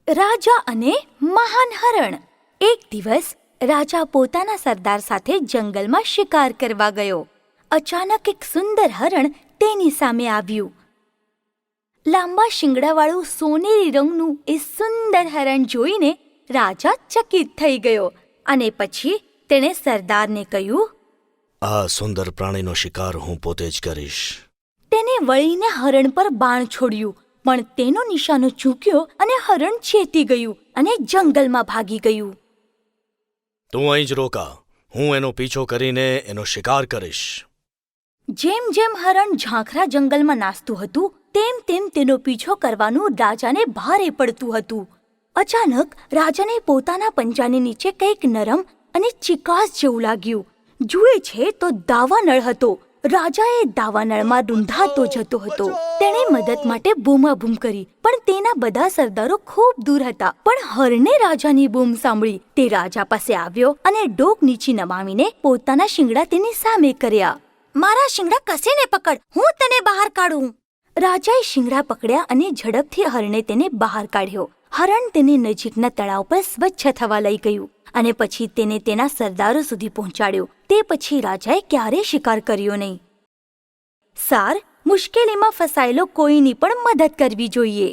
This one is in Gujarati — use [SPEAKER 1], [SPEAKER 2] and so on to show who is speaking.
[SPEAKER 1] રાજા અને મહાન હરણ. એક દિવસ રાજા પોતાના સરદાર સાથે જંગલમાં શિકાર કરવા ગયો. અચાનક એક સુંદર હરણ તેની સામે આવ્યું. લાંબા શિંગડાવાળું સોનેરી રંગનું એ સુંદર હરણ જોઈને રાજા ચકિત થઈ ગયો અને પછી તેણે સરદારને કહ્યું,
[SPEAKER 2] આ સુંદર પ્રાણીનો શિકાર હું પોતે જ કરીશ.
[SPEAKER 1] તેને વળીને હરણ પર બાણ છોડ્યું, પણ તેનો નિશાનો ચૂક્યો અને હરણ ચેતી ગયું અને જંગલમાં ભાગી ગયું.
[SPEAKER 2] તું અહીં જ રોકા, હું એનો પીછો કરીને એનો શિકાર કરીશ.
[SPEAKER 1] જેમ જેમ હરણ ઝાંખરા જંગલમાં નાસતું હતું તેમ તેમ તેનો પીછો કરવાનું રાજાને ભારે પડતું હતું. અચાનક રાજાને પોતાના પંજાની નીચે કંઈક નરમ અને ચિકાસ જેવું લાગ્યું. જુએ છે તો દાવાનળ હતો. રાજાએ દાવાનળમાં રૂંધાતો જતો હતો. તેણે મદદ માટે બૂમાબૂમ કરી, પણ તેના બધા સરદારો ખૂબ દૂર હતા. પણ હરણે રાજાની બૂમ સાંભળી. તે રાજા પાસે આવ્યો અને ડોક નીચી નમાવીને પોતાના શિંગડા તેની સામે કર્યા. મારા શિંગડા કસીને પકડ, હું તને બહાર કાઢું. રાજાએ શિંગડા પકડ્યા અને ઝડપથી હરણે તેને બહાર કાઢ્યો. હરણ તેને નજીકના તળાવ પર સ્વચ્છ થવા લઈ ગયું અને પછી તેને તેના સરદારો સુધી પહોંચાડ્યો. તે પછી રાજાએ ક્યારેય શિકાર કર્યો નહીં. સાર, મુશ્કેલીમાં ફસાયેલો કોઈની પણ મદદ કરવી જોઈએ.